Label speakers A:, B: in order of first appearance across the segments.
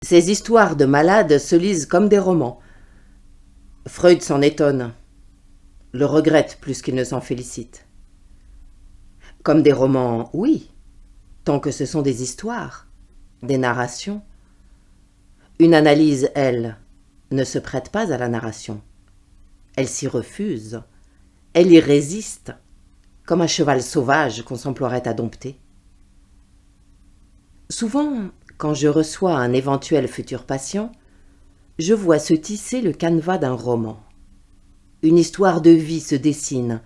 A: Ces histoires de malades se lisent comme des romans. Freud s'en étonne, le regrette plus qu'il ne s'en félicite. Comme des romans, oui, tant que ce sont des histoires, des narrations. Une analyse, elle, ne se prête pas à la narration. Elle s'y refuse, elle y résiste, comme un cheval sauvage qu'on s'emploierait à dompter. Souvent, quand je reçois un éventuel futur patient, je vois se tisser le canevas d'un roman. Une histoire de vie se dessine,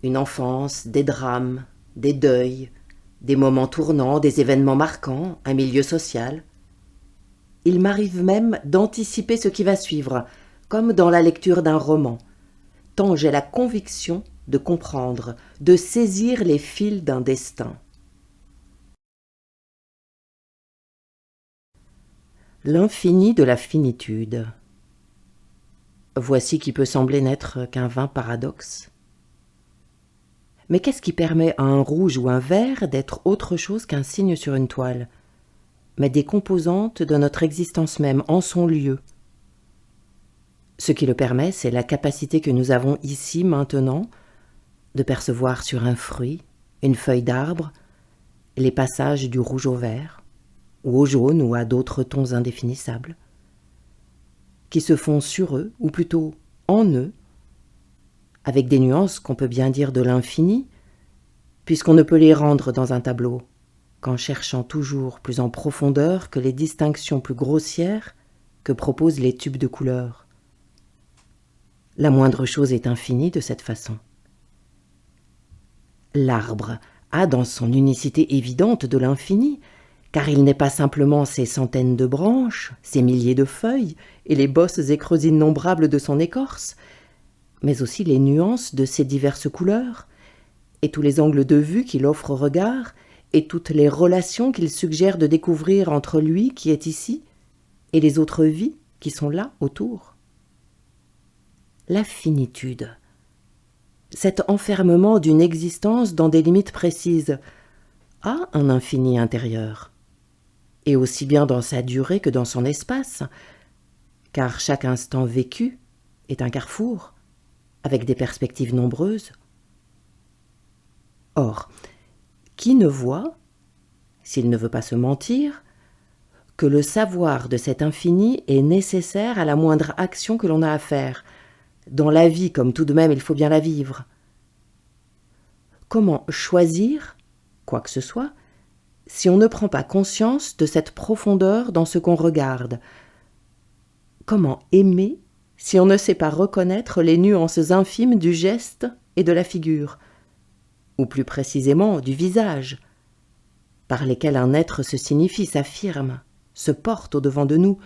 A: une enfance, des drames, des deuils, des moments tournants, des événements marquants, un milieu social. Il m'arrive même d'anticiper ce qui va suivre, comme dans la lecture d'un roman, tant j'ai la conviction de comprendre, de saisir les fils d'un destin. L'infini de la finitude. Voici qui peut sembler n'être qu'un vain paradoxe. Mais qu'est-ce qui permet à un rouge ou un vert d'être autre chose qu'un signe sur une toile, mais des composantes de notre existence même, en son lieu? Ce qui le permet, c'est la capacité que nous avons ici, maintenant, de percevoir sur un fruit, une feuille d'arbre, les passages du rouge au vert, ou au jaune ou à d'autres tons indéfinissables, qui se font sur eux, ou plutôt en eux, avec des nuances qu'on peut bien dire de l'infini, puisqu'on ne peut les rendre dans un tableau qu'en cherchant toujours plus en profondeur que les distinctions plus grossières que proposent les tubes de couleurs. La moindre chose est infinie de cette façon. L'arbre a dans son unicité évidente de l'infini, car il n'est pas simplement ses centaines de branches, ses milliers de feuilles et les bosses et creux innombrables de son écorce, mais aussi les nuances de ses diverses couleurs, et tous les angles de vue qu'il offre au regard, et toutes les relations qu'il suggère de découvrir entre lui qui est ici et les autres vies qui sont là autour. La finitude, cet enfermement d'une existence dans des limites précises, a un infini intérieur, et aussi bien dans sa durée que dans son espace, car chaque instant vécu est un carrefour, avec des perspectives nombreuses. Or, qui ne voit, s'il ne veut pas se mentir, que le savoir de cet infini est nécessaire à la moindre action que l'on a à faire, dans la vie comme tout de même il faut bien la vivre? Comment choisir, quoi que ce soit, si on ne prend pas conscience de cette profondeur dans ce qu'on regarde? Comment aimer si on ne sait pas reconnaître les nuances infimes du geste et de la figure, ou plus précisément du visage, par lesquels un être se signifie, s'affirme, se porte au-devant de nous?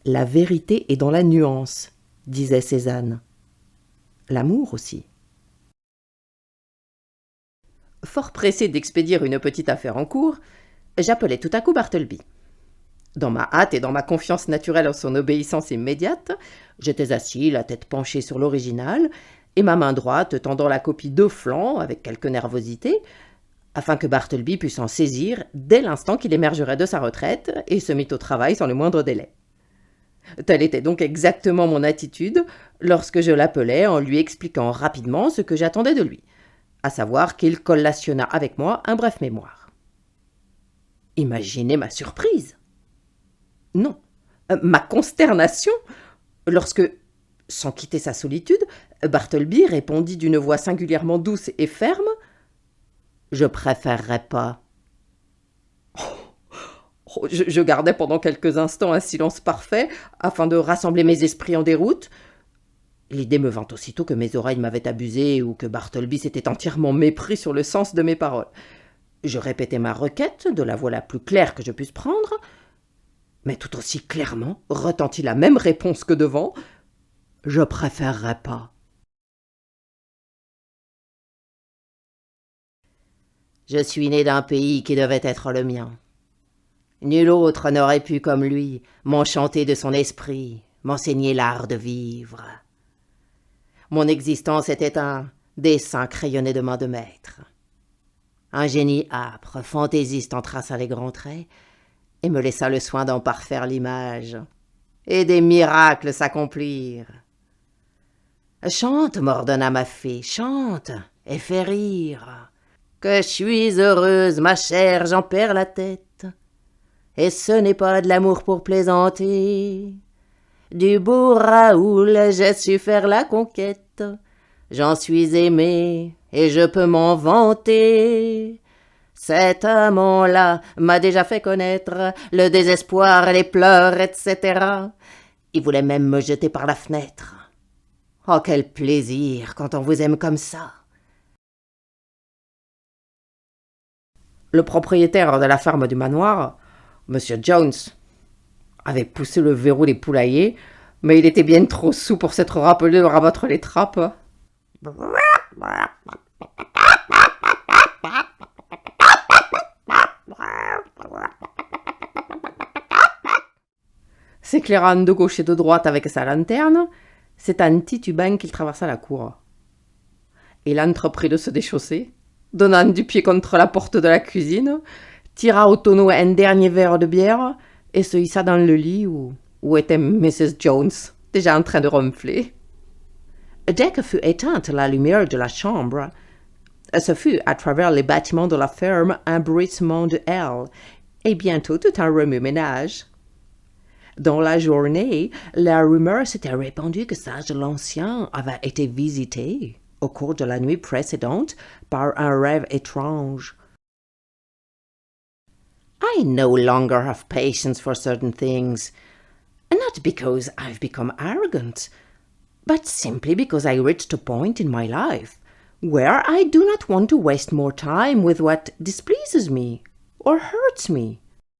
A: La vérité est dans la nuance, disait Cézanne. L'amour aussi. Fort pressé d'expédier une petite affaire en cours, j'appelai tout à coup Bartleby. Dans ma hâte et dans ma confiance naturelle en son obéissance immédiate, j'étais assis, la tête penchée sur l'original, et ma main droite tendant la copie de flanc avec quelque nervosité, afin que Bartleby pût s'en saisir dès l'instant qu'il émergerait de sa retraite et se mit au travail sans le moindre délai. Telle était donc exactement mon attitude lorsque je l'appelai en lui expliquant rapidement ce que j'attendais de lui, à savoir qu'il collationna avec moi un bref mémoire. Imaginez ma surprise! Non, ma consternation, lorsque, sans quitter sa solitude, Bartleby répondit d'une voix singulièrement douce et ferme: « Je préférerais pas. » Je gardai pendant quelques instants un silence parfait, afin de rassembler mes esprits en déroute. L'idée me vint aussitôt que mes oreilles m'avaient abusé ou que Bartleby s'était entièrement mépris sur le sens de mes paroles. Je répétai ma requête de la voix la plus claire que je pusse prendre, mais tout aussi clairement retentit la même réponse que devant: « Je préférerais pas. » Je suis né d'un pays qui devait être le mien. Nul autre n'aurait pu, comme lui, m'enchanter de son esprit, m'enseigner l'art de vivre. Mon existence était un dessin crayonné de main de maître. Un génie âpre, fantaisiste en traça les grands traits, et me laissa le soin d'en parfaire l'image, et des miracles s'accomplirent. Chante, m'ordonna ma fée, chante, et fais rire. Que je suis heureuse, ma chère, j'en perds la tête. Et ce n'est pas de l'amour pour plaisanter. Du beau Raoul, j'ai su faire la conquête. J'en suis aimée, et je peux m'en vanter. Cet amant-là m'a déjà fait connaître le désespoir, les pleurs, etc. Il voulait même me jeter par la fenêtre. Oh, quel plaisir quand on vous aime comme ça. Le propriétaire de la ferme du manoir, Monsieur Jones, avait poussé le verrou des poulaillers, mais il était bien trop saoul pour s'être rappelé de rabattre les trappes. S'éclairant de gauche et de droite avec sa lanterne, c'est en titubant qu'il traversa la cour. Il entreprit de se déchausser, donnant du pied contre la porte de la cuisine, tira au tonneau un dernier verre de bière et se hissa dans le lit où était Mrs. Jones, déjà en train de ronfler. Dès que fut éteinte la lumière de la chambre, ce fut à travers les bâtiments de la ferme un bruissement de aile et bientôt tout un remue-ménage. Dans la journée, la rumeur s'était répandue que Sage l'Ancien avait été visité au cours de la nuit précédente par un rêve étrange. I no longer have patience for certain things, not because I've become arrogant, but simply because I reached a point in my life where I do not want to waste more time with what displeases me or hurts me.